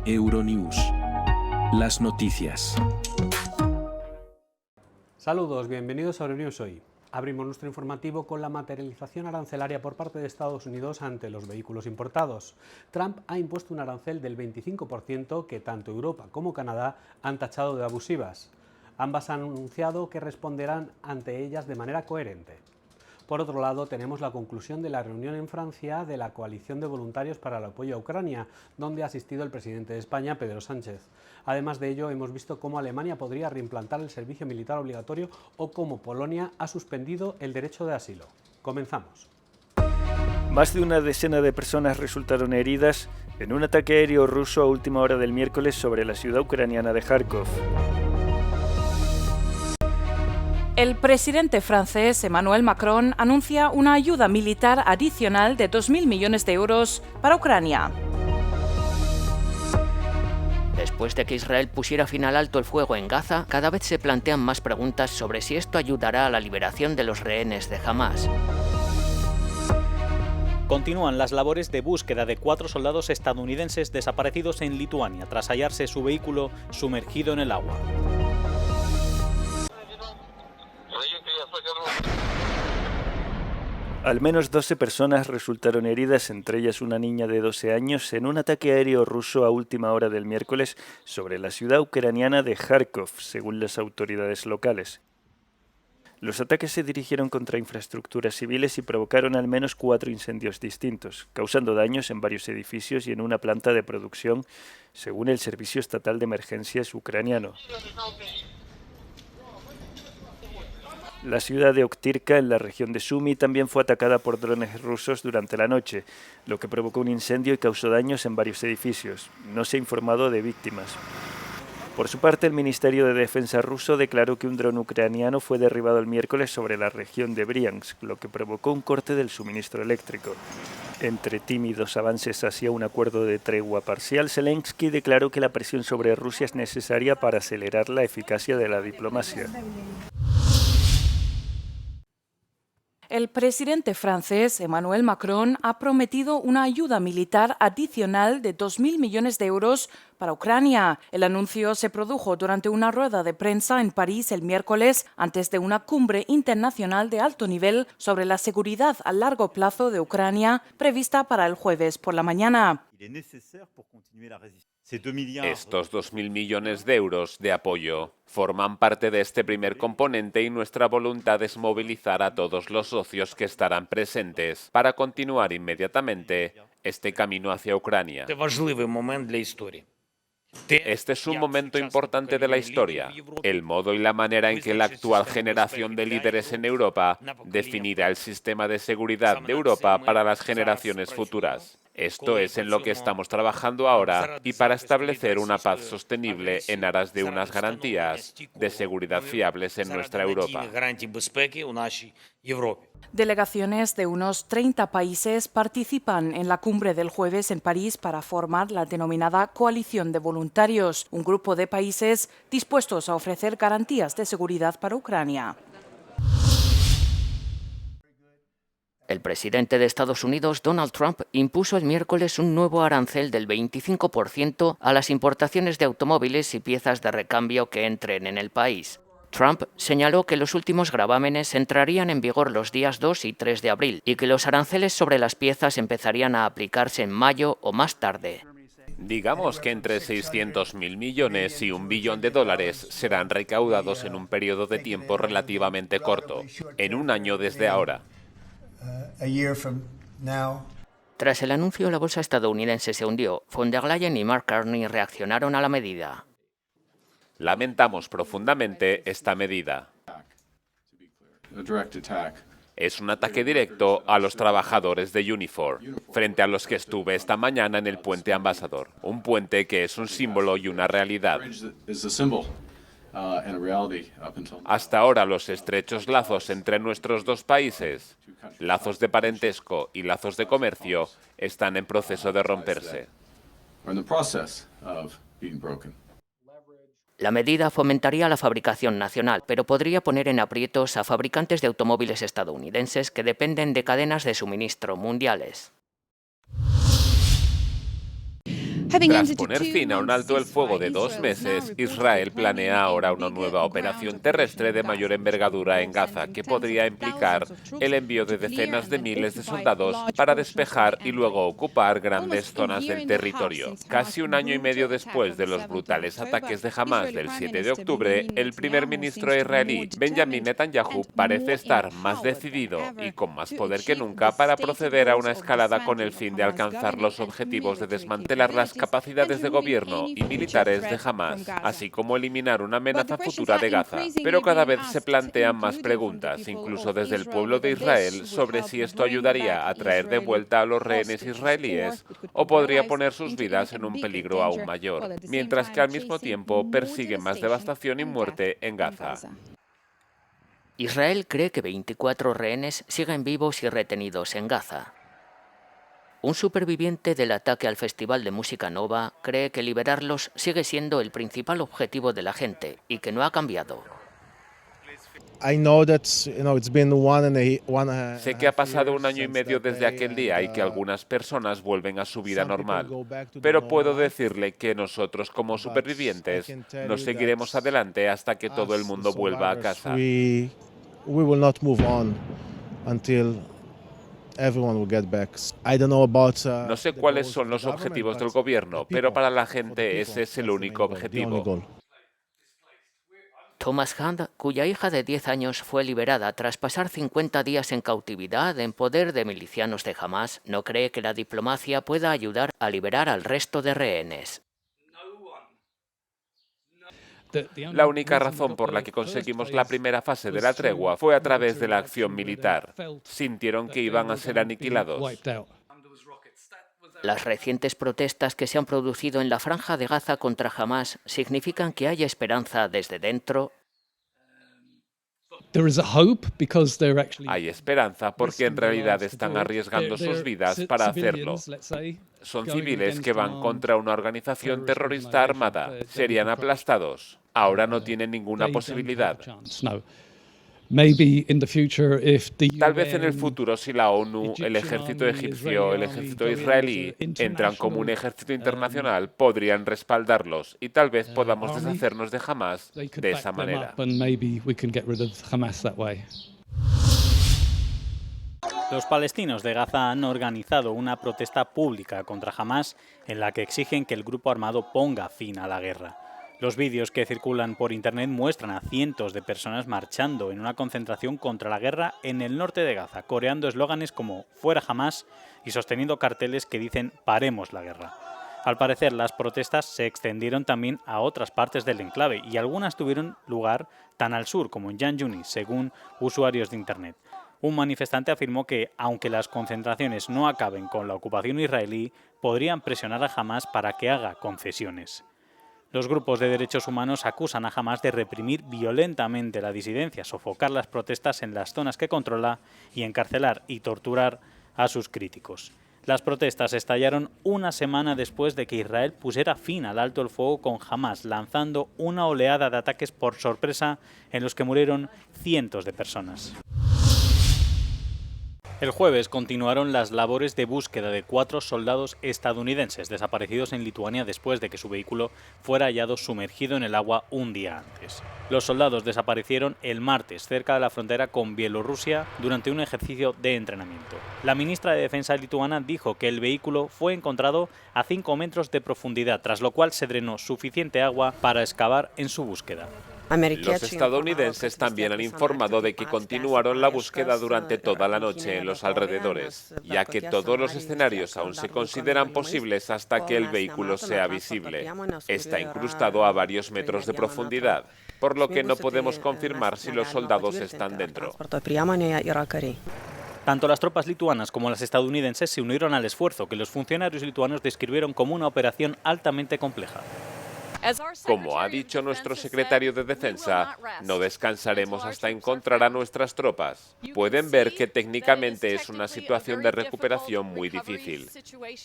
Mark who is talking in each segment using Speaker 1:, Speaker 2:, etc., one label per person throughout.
Speaker 1: Euronews. Las noticias.
Speaker 2: Saludos, bienvenidos a Euronews hoy. Abrimos nuestro informativo con la materialización arancelaria por parte de Estados Unidos ante los vehículos importados. Trump ha impuesto un arancel del 25% que tanto Europa como Canadá han tachado de abusivas. Ambas han anunciado que responderán ante ellas de manera coherente. Por otro lado, tenemos la conclusión de la reunión en Francia de la Coalición de Voluntarios para el Apoyo a Ucrania, donde ha asistido el presidente de España, Pedro Sánchez. Además de ello, hemos visto cómo Alemania podría reimplantar el servicio militar obligatorio o cómo Polonia ha suspendido el derecho de asilo. Comenzamos.
Speaker 3: Más de una decena de personas resultaron heridas en un ataque aéreo ruso a última hora del miércoles sobre la ciudad ucraniana de Kharkov.
Speaker 4: El presidente francés Emmanuel Macron anuncia una ayuda militar adicional de 2.000 millones de euros para Ucrania.
Speaker 5: Después de que Israel pusiera fin al alto el fuego en Gaza, cada vez se plantean más preguntas sobre si esto ayudará a la liberación de los rehenes de Hamás.
Speaker 6: Continúan las labores de búsqueda de 4 soldados estadounidenses desaparecidos en Lituania tras hallarse su vehículo sumergido en el agua.
Speaker 3: Al menos 12 personas resultaron heridas, entre ellas una niña de 12 años, en un ataque aéreo ruso a última hora del miércoles sobre la ciudad ucraniana de Kharkov, según las autoridades locales. Los ataques se dirigieron contra infraestructuras civiles y provocaron al menos 4 incendios distintos, causando daños en varios edificios y en una planta de producción, según el Servicio Estatal de Emergencias ucraniano. La ciudad de Oktirka, en la región de Sumy, también fue atacada por drones rusos durante la noche, lo que provocó un incendio y causó daños en varios edificios. No se ha informado de víctimas. Por su parte, el Ministerio de Defensa ruso declaró que un dron ucraniano fue derribado el miércoles sobre la región de Briansk, lo que provocó un corte del suministro eléctrico. Entre tímidos avances hacia un acuerdo de tregua parcial, Zelensky declaró que la presión sobre Rusia es necesaria para acelerar la eficacia de la diplomacia.
Speaker 4: El presidente francés Emmanuel Macron ha prometido una ayuda militar adicional de 2.000 millones de euros para Ucrania. El anuncio se produjo durante una rueda de prensa en París el miércoles antes de una cumbre internacional de alto nivel sobre la seguridad a largo plazo de Ucrania prevista para el jueves por la mañana.
Speaker 7: Estos 2.000 millones de euros de apoyo forman parte de este primer componente y nuestra voluntad es movilizar a todos los socios que estarán presentes para continuar inmediatamente este camino hacia Ucrania. Este es un momento importante de la historia. El modo y la manera en que la actual generación de líderes en Europa definirá el sistema de seguridad de Europa para las generaciones futuras. Esto es en lo que estamos trabajando ahora y para establecer una paz sostenible en aras de unas garantías de seguridad fiables en nuestra Europa.
Speaker 4: Delegaciones de unos 30 países participan en la cumbre del jueves en París para formar la denominada Coalición de Voluntarios, un grupo de países dispuestos a ofrecer garantías de seguridad para Ucrania.
Speaker 5: El presidente de Estados Unidos, Donald Trump, impuso el miércoles un nuevo arancel del 25% a las importaciones de automóviles y piezas de recambio que entren en el país. Trump señaló que los últimos gravámenes entrarían en vigor los días 2 y 3 de abril y que los aranceles sobre las piezas empezarían a aplicarse en mayo o más tarde.
Speaker 7: Digamos que entre 600.000 millones y $1 billón serán recaudados en un periodo de tiempo relativamente corto, en un año desde ahora.
Speaker 5: Tras el anuncio, la bolsa estadounidense se hundió. Von der Leyen y Mark Carney reaccionaron a la medida.
Speaker 7: Lamentamos profundamente esta medida. Es un ataque directo a los trabajadores de Unifor, frente a los que estuve esta mañana en el puente Ambassador, un puente que es un símbolo y una realidad. Hasta ahora los estrechos lazos entre nuestros dos países, lazos de parentesco y lazos de comercio, están en proceso de romperse.
Speaker 5: La medida fomentaría la fabricación nacional, pero podría poner en aprietos a fabricantes de automóviles estadounidenses que dependen de cadenas de suministro mundiales.
Speaker 7: Tras poner fin a un alto el fuego de 2 meses, Israel planea ahora una nueva operación terrestre de mayor envergadura en Gaza, que podría implicar el envío de decenas de miles de soldados para despejar y luego ocupar grandes zonas del territorio. Casi un año y medio después de los brutales ataques de Hamás del 7 de octubre, el primer ministro israelí, Benjamin Netanyahu, parece estar más decidido y con más poder que nunca para proceder a una escalada con el fin de alcanzar los objetivos de desmantelar las capacidades de gobierno y militares de Hamás, así como eliminar una amenaza futura de Gaza. Pero cada vez se plantean más preguntas, incluso desde el pueblo de Israel, sobre si esto ayudaría a traer de vuelta a los rehenes israelíes o podría poner sus vidas en un peligro aún mayor, mientras que al mismo tiempo persigue más devastación y muerte en Gaza.
Speaker 5: Israel cree que 24 rehenes siguen vivos y retenidos en Gaza. Un superviviente del ataque al Festival de Música Nova cree que liberarlos sigue siendo el principal objetivo de la gente y que no ha cambiado.
Speaker 7: Sé que ha pasado un año y medio desde aquel día y que algunas personas vuelven a su vida normal, pero puedo decirle que nosotros como supervivientes no seguiremos adelante hasta que todo el mundo vuelva a casa. No sé cuáles son los objetivos del gobierno, pero para la gente ese es el único objetivo.
Speaker 5: Thomas Hand, cuya hija de 10 años fue liberada tras pasar 50 días en cautividad en poder de milicianos de Hamás, no cree que la diplomacia pueda ayudar a liberar al resto de rehenes.
Speaker 7: La única razón por la que conseguimos la primera fase de la tregua fue a través de la acción militar. Sintieron que iban a ser aniquilados.
Speaker 5: Las recientes protestas que se han producido en la Franja de Gaza contra Hamás significan que hay esperanza desde dentro.
Speaker 7: Hay esperanza porque en realidad están arriesgando sus vidas para hacerlo. Son civiles que van contra una organización terrorista armada. Serían aplastados. Ahora no tienen ninguna posibilidad. Tal vez en el futuro, si la ONU, el ejército egipcio, el ejército israelí entran como un ejército internacional, podrían respaldarlos y tal vez podamos deshacernos de Hamás de esa manera.
Speaker 6: Los palestinos de Gaza han organizado una protesta pública contra Hamás en la que exigen que el grupo armado ponga fin a la guerra. Los vídeos que circulan por internet muestran a cientos de personas marchando en una concentración contra la guerra en el norte de Gaza, coreando eslóganes como "Fuera Hamás" y sosteniendo carteles que dicen "Paremos la guerra". Al parecer, las protestas se extendieron también a otras partes del enclave y algunas tuvieron lugar tan al sur como en Jan Yunis, según usuarios de internet. Un manifestante afirmó que, aunque las concentraciones no acaben con la ocupación israelí, podrían presionar a Hamás para que haga concesiones. Los grupos de derechos humanos acusan a Hamás de reprimir violentamente la disidencia, sofocar las protestas en las zonas que controla y encarcelar y torturar a sus críticos. Las protestas estallaron una semana después de que Israel pusiera fin al alto el fuego con Hamás, lanzando una oleada de ataques por sorpresa en los que murieron cientos de personas. El jueves continuaron las labores de búsqueda de 4 soldados estadounidenses desaparecidos en Lituania después de que su vehículo fuera hallado sumergido en el agua un día antes. Los soldados desaparecieron el martes cerca de la frontera con Bielorrusia durante un ejercicio de entrenamiento. La ministra de Defensa lituana dijo que el vehículo fue encontrado a 5 metros de profundidad, tras lo cual se drenó suficiente agua para excavar en su búsqueda.
Speaker 7: Los estadounidenses también han informado de que continuaron la búsqueda durante toda la noche en los alrededores, ya que todos los escenarios aún se consideran posibles hasta que el vehículo sea visible. Está incrustado a varios metros de profundidad, por lo que no podemos confirmar si los soldados están dentro.
Speaker 6: Tanto las tropas lituanas como las estadounidenses se unieron al esfuerzo que los funcionarios lituanos describieron como una operación altamente compleja.
Speaker 7: Como ha dicho nuestro secretario de Defensa, no descansaremos hasta encontrar a nuestras tropas. Pueden ver que técnicamente es una situación de recuperación muy difícil.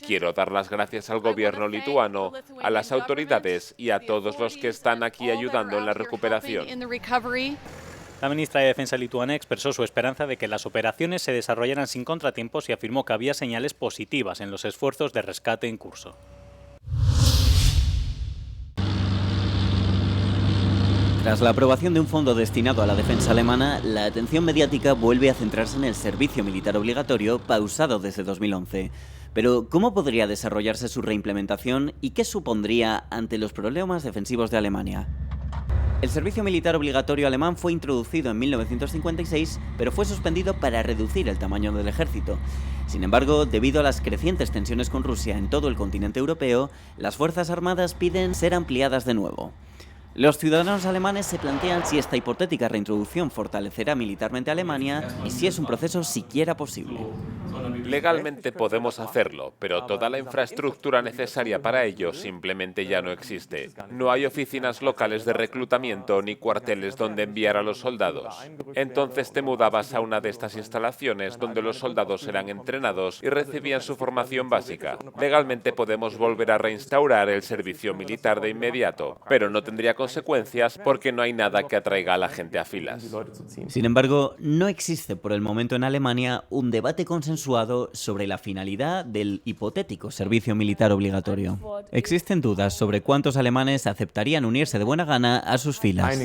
Speaker 7: Quiero dar las gracias al gobierno lituano, a las autoridades y a todos los que están aquí ayudando en la recuperación.
Speaker 6: La ministra de Defensa lituana expresó su esperanza de que las operaciones se desarrollaran sin contratiempos y afirmó que había señales positivas en los esfuerzos de rescate en curso.
Speaker 8: Tras la aprobación de un fondo destinado a la defensa alemana, la atención mediática vuelve a centrarse en el servicio militar obligatorio pausado desde 2011. Pero, ¿cómo podría desarrollarse su reimplementación y qué supondría ante los problemas defensivos de Alemania? El servicio militar obligatorio alemán fue introducido en 1956, pero fue suspendido para reducir el tamaño del ejército. Sin embargo, debido a las crecientes tensiones con Rusia en todo el continente europeo, las Fuerzas Armadas piden ser ampliadas de nuevo. Los ciudadanos alemanes se plantean si esta hipotética reintroducción fortalecerá militarmente a Alemania y si es un proceso siquiera posible.
Speaker 7: Legalmente podemos hacerlo, pero toda la infraestructura necesaria para ello simplemente ya no existe. No hay oficinas locales de reclutamiento ni cuarteles donde enviar a los soldados. Entonces te mudabas a una de estas instalaciones donde los soldados eran entrenados y recibían su formación básica. Legalmente podemos volver a reinstaurar el servicio militar de inmediato, pero no tendría consecuencias porque no hay nada que atraiga a la gente a filas.
Speaker 8: Sin embargo, no existe por el momento en Alemania un debate consensuado sobre la finalidad del hipotético servicio militar obligatorio. Existen dudas sobre cuántos alemanes aceptarían unirse de buena gana a sus filas.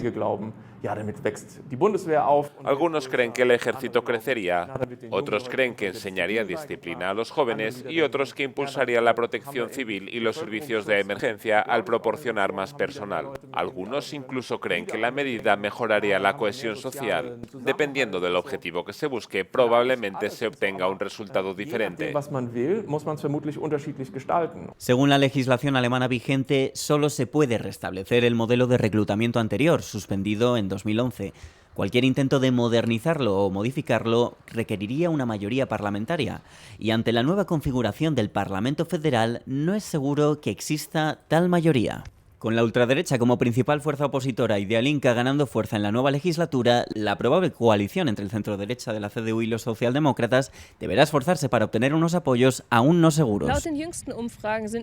Speaker 7: Algunos creen que el ejército crecería, otros creen que enseñaría disciplina a los jóvenes y otros que impulsaría la protección civil y los servicios de emergencia al proporcionar más personal. Algunos incluso creen que la medida mejoraría la cohesión social. Dependiendo del objetivo que se busque, probablemente se obtenga un resultado diferente.
Speaker 8: Según la legislación alemana vigente, solo se puede restablecer el modelo de reclutamiento anterior, suspendido en 2011. Cualquier intento de modernizarlo o modificarlo requeriría una mayoría parlamentaria, y ante la nueva configuración del Parlamento Federal no es seguro que exista tal mayoría. Con la ultraderecha como principal fuerza opositora y Die Linke ganando fuerza en la nueva legislatura, la probable coalición entre el centro-derecha de la CDU y los socialdemócratas deberá esforzarse para obtener unos apoyos aún no seguros.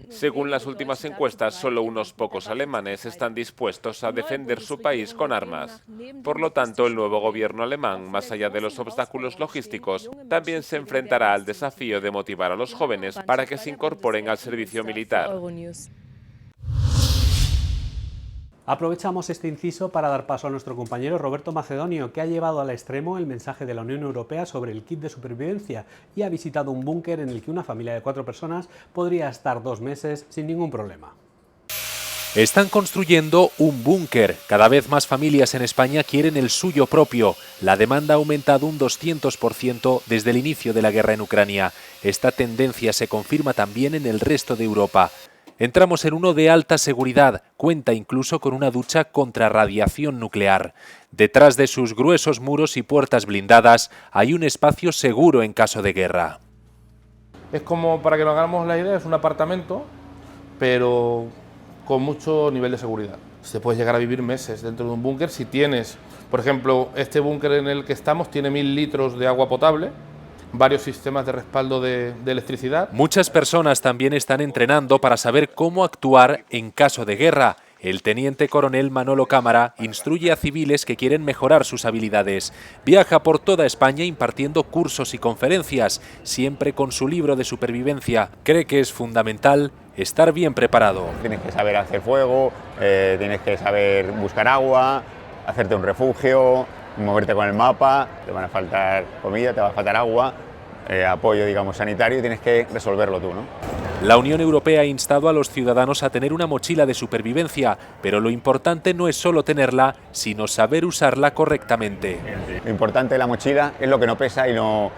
Speaker 7: Según las últimas encuestas, solo unos pocos alemanes están dispuestos a defender su país con armas. Por lo tanto, el nuevo gobierno alemán, más allá de los obstáculos logísticos, también se enfrentará al desafío de motivar a los jóvenes para que se incorporen al servicio militar.
Speaker 2: Aprovechamos este inciso para dar paso a nuestro compañero Roberto Macedonio, que ha llevado al extremo el mensaje de la Unión Europea sobre el kit de supervivencia y ha visitado un búnker en el que una familia de 4 personas podría estar 2 meses sin ningún problema.
Speaker 1: Están construyendo un búnker. Cada vez más familias en España quieren el suyo propio. La demanda ha aumentado un 200% desde el inicio de la guerra en Ucrania. Esta tendencia se confirma también en el resto de Europa. Entramos en uno de alta seguridad, cuenta incluso con una ducha contra radiación nuclear. Detrás de sus gruesos muros y puertas blindadas hay un espacio seguro en caso de guerra.
Speaker 9: Es como, para que nos hagamos la idea, es un apartamento, pero con mucho nivel de seguridad. Se puede llegar a vivir meses dentro de un búnker si tienes, por ejemplo, este búnker en el que estamos tiene 1000 litros de agua potable, varios sistemas de respaldo de electricidad.
Speaker 1: Muchas personas también están entrenando para saber cómo actuar en caso de guerra. El teniente coronel Manolo Cámara instruye a civiles que quieren mejorar sus habilidades. Viaja por toda España impartiendo cursos y conferencias, siempre con su libro de supervivencia. Cree que es fundamental estar bien preparado.
Speaker 10: Tienes que saber hacer fuego, tienes que saber buscar agua, hacerte un refugio, moverte con el mapa, te van a faltar comida, te va a faltar agua, apoyo, digamos, sanitario, y tienes que resolverlo tú, ¿no?
Speaker 1: La Unión Europea ha instado a los ciudadanos a tener una mochila de supervivencia, pero lo importante no es solo tenerla, sino saber usarla correctamente.
Speaker 10: Lo importante de la mochila es lo que no pesa y no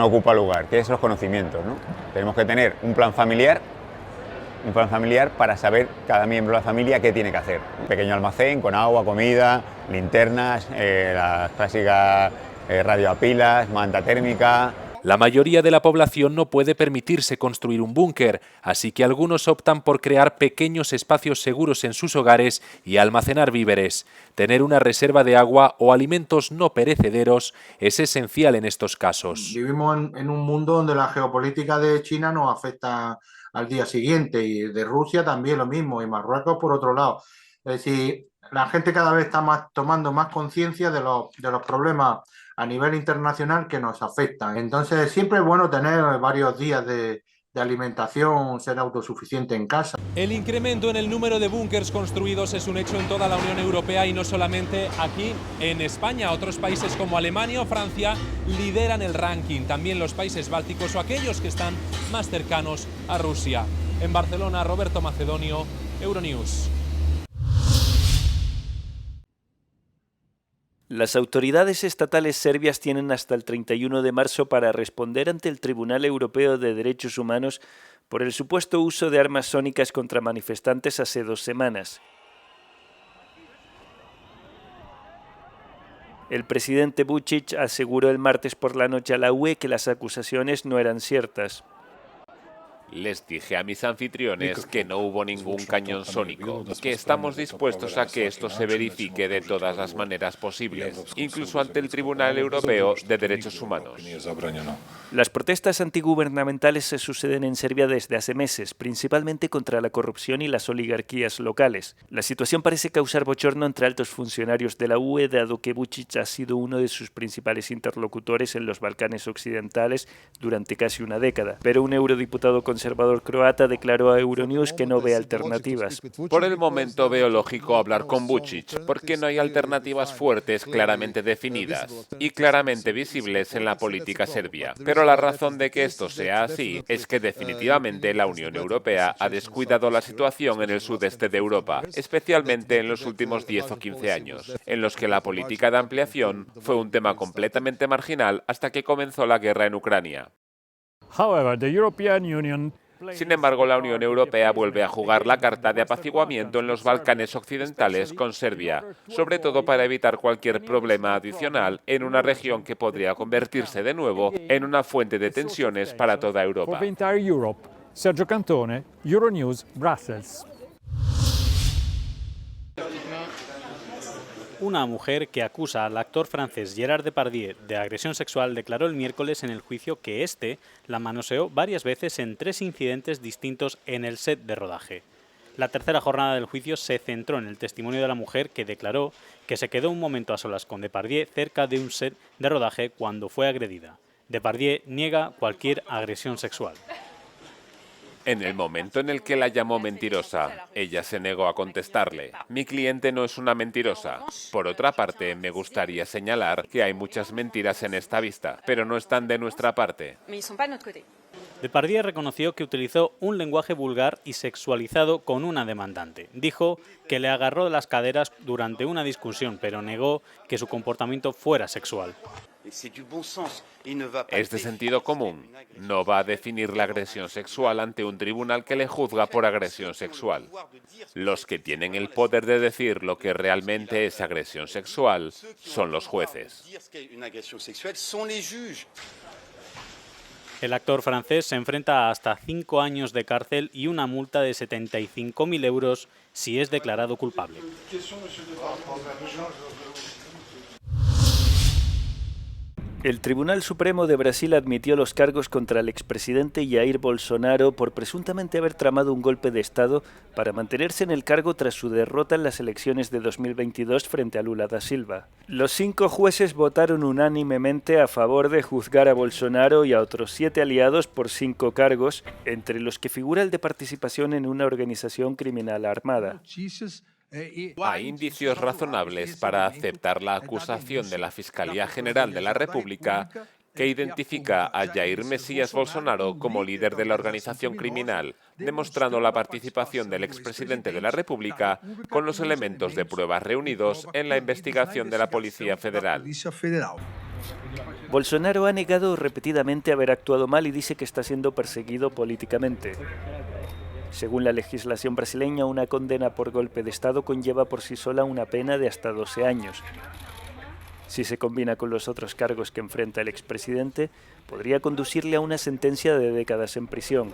Speaker 10: ocupa lugar, que es los conocimientos, ¿no? Tenemos que tener un plan familiar para saber cada miembro de la familia qué tiene que hacer. Un pequeño almacén con agua, comida, linternas, las clásicas radio a pilas, manta térmica.
Speaker 1: La mayoría de la población no puede permitirse construir un búnker, así que algunos optan por crear pequeños espacios seguros en sus hogares y almacenar víveres. Tener una reserva de agua o alimentos no perecederos es esencial en estos casos.
Speaker 11: Vivimos en un mundo donde la geopolítica de China nos afecta al día siguiente, y de Rusia también lo mismo, y Marruecos por otro lado. Es decir, la gente cada vez está tomando más conciencia de los problemas a nivel internacional que nos afectan. Entonces siempre es bueno tener varios días de alimentación, ser autosuficiente en casa.
Speaker 12: El incremento en el número de búnkers construidos es un hecho en toda la Unión Europea y no solamente aquí en España. Otros países como Alemania o Francia lideran el ranking, también los países bálticos o aquellos que están más cercanos a Rusia. En Barcelona, Roberto Macedonio, Euronews.
Speaker 3: Las autoridades estatales serbias tienen hasta el 31 de marzo para responder ante el Tribunal Europeo de Derechos Humanos por el supuesto uso de armas sónicas contra manifestantes hace 2 semanas. El presidente Vučić aseguró el martes por la noche a la UE que las acusaciones no eran ciertas.
Speaker 7: Les dije a mis anfitriones que no hubo ningún cañón sónico, que estamos dispuestos a que esto se verifique de todas las maneras posibles, incluso ante el Tribunal Europeo de Derechos Humanos.
Speaker 3: Las protestas antigubernamentales se suceden en Serbia desde hace meses, principalmente contra la corrupción y las oligarquías locales. La situación parece causar bochorno entre altos funcionarios de la UE, dado que Vučić ha sido uno de sus principales interlocutores en los Balcanes occidentales durante casi una década, pero un eurodiputado conservador croata declaró a Euronews que no ve alternativas.
Speaker 7: Por el momento veo lógico hablar con Vučić, porque no hay alternativas fuertes claramente definidas y claramente visibles en la política serbia. Pero la razón de que esto sea así es que definitivamente la Unión Europea ha descuidado la situación en el sudeste de Europa, especialmente en los últimos 10 o 15 años, en los que la política de ampliación fue un tema completamente marginal hasta que comenzó la guerra en Ucrania. Sin embargo, la Unión Europea vuelve a jugar la carta de apaciguamiento en los Balcanes occidentales con Serbia, sobre todo para evitar cualquier problema adicional en una región que podría convertirse de nuevo en una fuente de tensiones para toda Europa.
Speaker 13: Sergio Cantone, Euronews, Brussels.
Speaker 6: Una mujer que acusa al actor francés Gérard Depardieu de agresión sexual declaró el miércoles en el juicio que éste la manoseó varias veces en 3 incidentes distintos en el set de rodaje. La tercera jornada del juicio se centró en el testimonio de la mujer que declaró que se quedó un momento a solas con Depardieu cerca de un set de rodaje cuando fue agredida. Depardieu niega cualquier agresión sexual.
Speaker 7: En el momento en el que la llamó mentirosa, ella se negó a contestarle. Mi cliente no es una mentirosa. Por otra parte, me gustaría señalar que hay muchas mentiras en esta vista, pero no están de nuestra parte.
Speaker 6: Depardieu reconoció que utilizó un lenguaje vulgar y sexualizado con una demandante. Dijo que le agarró de las caderas durante una discusión, pero negó que su comportamiento fuera sexual.
Speaker 7: Es de sentido común. No va a definir la agresión sexual ante un tribunal que le juzga por agresión sexual. Los que tienen el poder de decir lo que realmente es agresión sexual son los jueces.
Speaker 6: El actor francés se enfrenta a hasta 5 años de cárcel y una multa de 75.000 euros si es declarado culpable.
Speaker 3: El Tribunal Supremo de Brasil admitió los cargos contra el expresidente Jair Bolsonaro por presuntamente haber tramado un golpe de Estado para mantenerse en el cargo tras su derrota en las elecciones de 2022 frente a Lula da Silva. Los 5 jueces votaron unánimemente a favor de juzgar a Bolsonaro y a otros 7 aliados por 5 cargos, entre los que figura el de participación en una organización criminal armada.
Speaker 7: Hay indicios razonables para aceptar la acusación de la Fiscalía General de la República que identifica a Jair Messias Bolsonaro como líder de la organización criminal, demostrando la participación del expresidente de la República con los elementos de pruebas reunidos en la investigación de la Policía Federal.
Speaker 3: Bolsonaro ha negado repetidamente haber actuado mal y dice que está siendo perseguido políticamente. Según la legislación brasileña, una condena por golpe de Estado conlleva por sí sola una pena de hasta 12 años. Si se combina con los otros cargos que enfrenta el expresidente, podría conducirle a una sentencia de décadas en prisión.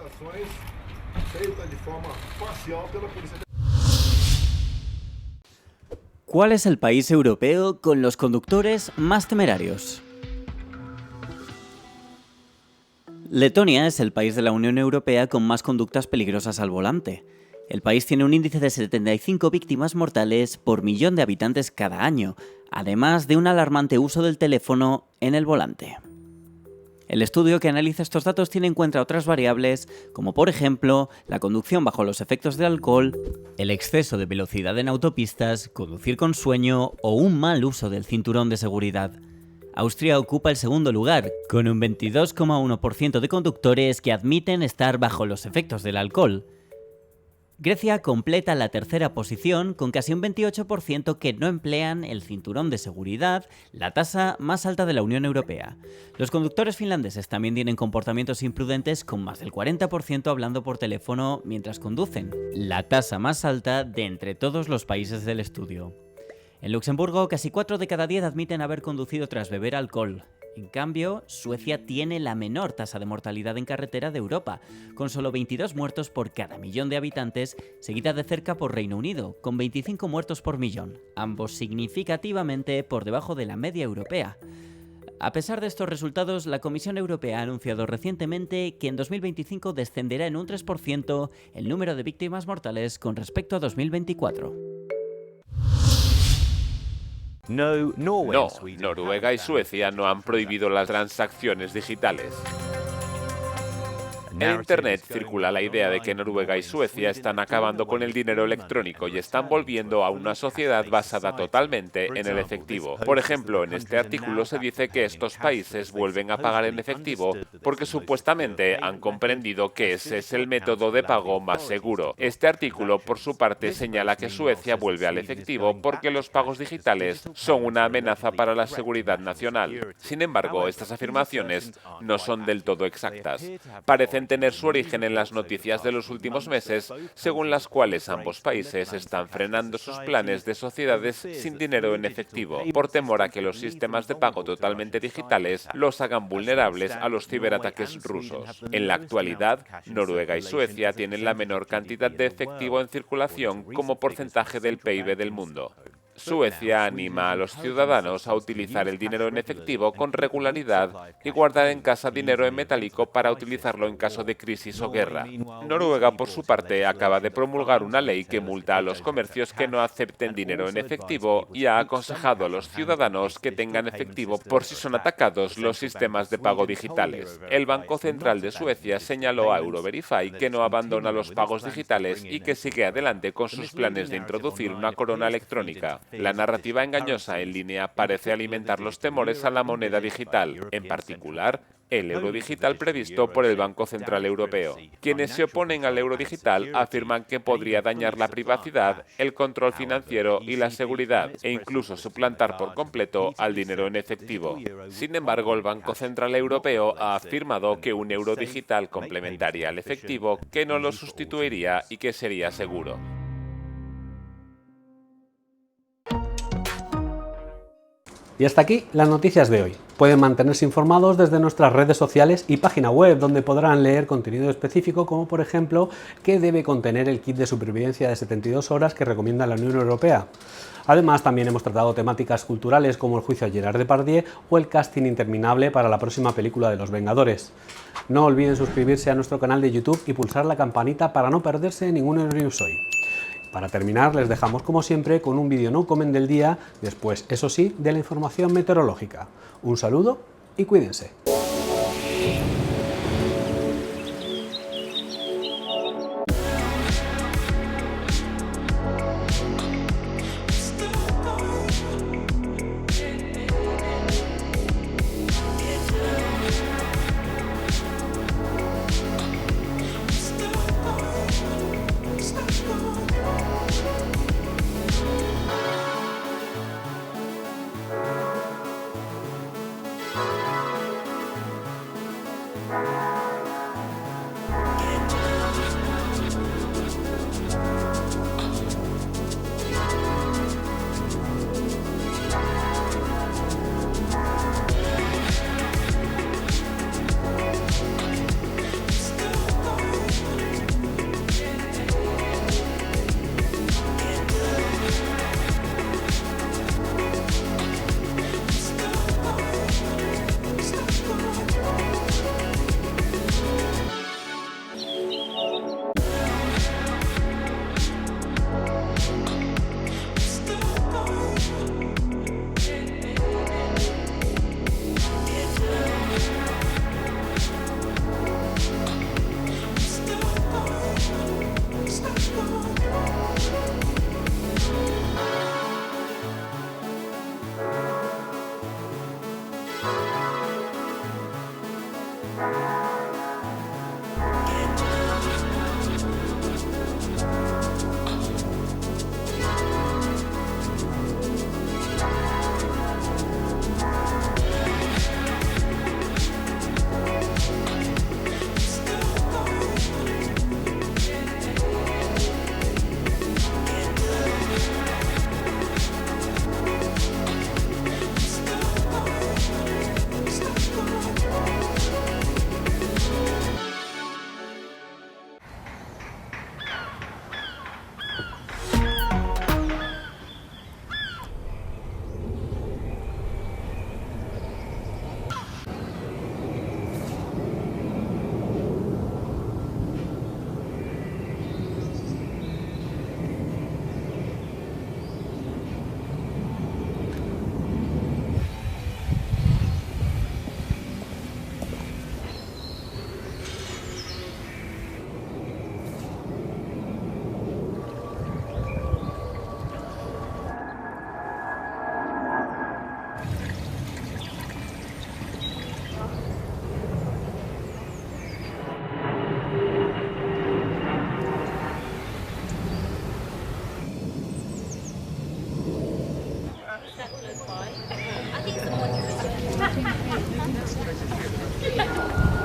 Speaker 8: ¿Cuál es el país europeo con los conductores más temerarios? Letonia es el país de la Unión Europea con más conductas peligrosas al volante. El país tiene un índice de 75 víctimas mortales por millón de habitantes cada año, además de un alarmante uso del teléfono en el volante. El estudio que analiza estos datos tiene en cuenta otras variables, como por ejemplo la conducción bajo los efectos del alcohol, el exceso de velocidad en autopistas, conducir con sueño o un mal uso del cinturón de seguridad. Austria ocupa el segundo lugar, con un 22,1% de conductores que admiten estar bajo los efectos del alcohol. Grecia completa la tercera posición con casi un 28% que no emplean el cinturón de seguridad, la tasa más alta de la Unión Europea. Los conductores finlandeses también tienen comportamientos imprudentes con más del 40% hablando por teléfono mientras conducen, la tasa más alta de entre todos los países del estudio. En Luxemburgo, casi 4 de cada 10 admiten haber conducido tras beber alcohol. En cambio, Suecia tiene la menor tasa de mortalidad en carretera de Europa, con solo 22 muertos por cada millón de habitantes, seguida de cerca por Reino Unido, con 25 muertos por millón, ambos significativamente por debajo de la media europea. A pesar de estos resultados, la Comisión Europea ha anunciado recientemente que en 2025 descenderá en un 3% el número de víctimas mortales con respecto a 2024.
Speaker 7: No, Noruega y Suecia no han prohibido las transacciones digitales. En Internet circula la idea de que Noruega y Suecia están acabando con el dinero electrónico y están volviendo a una sociedad basada totalmente en el efectivo. Por ejemplo, en este artículo se dice que estos países vuelven a pagar en efectivo porque supuestamente han comprendido que ese es el método de pago más seguro. Este artículo, por su parte, señala que Suecia vuelve al efectivo porque los pagos digitales son una amenaza para la seguridad nacional. Sin embargo, estas afirmaciones no son del todo exactas. Parecen tener su origen en las noticias de los últimos meses, según las cuales ambos países están frenando sus planes de sociedades sin dinero en efectivo, por temor a que los sistemas de pago totalmente digitales los hagan vulnerables a los ciberataques rusos. En la actualidad, Noruega y Suecia tienen la menor cantidad de efectivo en circulación como porcentaje del PIB del mundo. Suecia anima a los ciudadanos a utilizar el dinero en efectivo con regularidad y guardar en casa dinero en metálico para utilizarlo en caso de crisis o guerra. Noruega, por su parte, acaba de promulgar una ley que multa a los comercios que no acepten dinero en efectivo y ha aconsejado a los ciudadanos que tengan efectivo por si son atacados los sistemas de pago digitales. El Banco Central de Suecia señaló a Euroverify que no abandona los pagos digitales y que sigue adelante con sus planes de introducir una corona electrónica. La narrativa engañosa en línea parece alimentar los temores a la moneda digital, en particular el euro digital previsto por el Banco Central Europeo. Quienes se oponen al euro digital afirman que podría dañar la privacidad, el control financiero y la seguridad, e incluso suplantar por completo al dinero en efectivo. Sin embargo, el Banco Central Europeo ha afirmado que un euro digital complementaría al efectivo, que no lo sustituiría y que sería seguro.
Speaker 2: Y hasta aquí las noticias de hoy. Pueden mantenerse informados desde nuestras redes sociales y página web, donde podrán leer contenido específico, como por ejemplo qué debe contener el kit de supervivencia de 72 horas que recomienda la Unión Europea. Además, también hemos tratado temáticas culturales como el juicio a Gerard Depardieu o el casting interminable para la próxima película de Los Vengadores. No olviden suscribirse a nuestro canal de YouTube y pulsar la campanita para no perderse ningún Euronews Hoy. Para terminar, les dejamos como siempre con un vídeo no comen del día, después, eso sí, de la información meteorológica. Un saludo y cuídense.
Speaker 14: Is that 5? I think it's the one.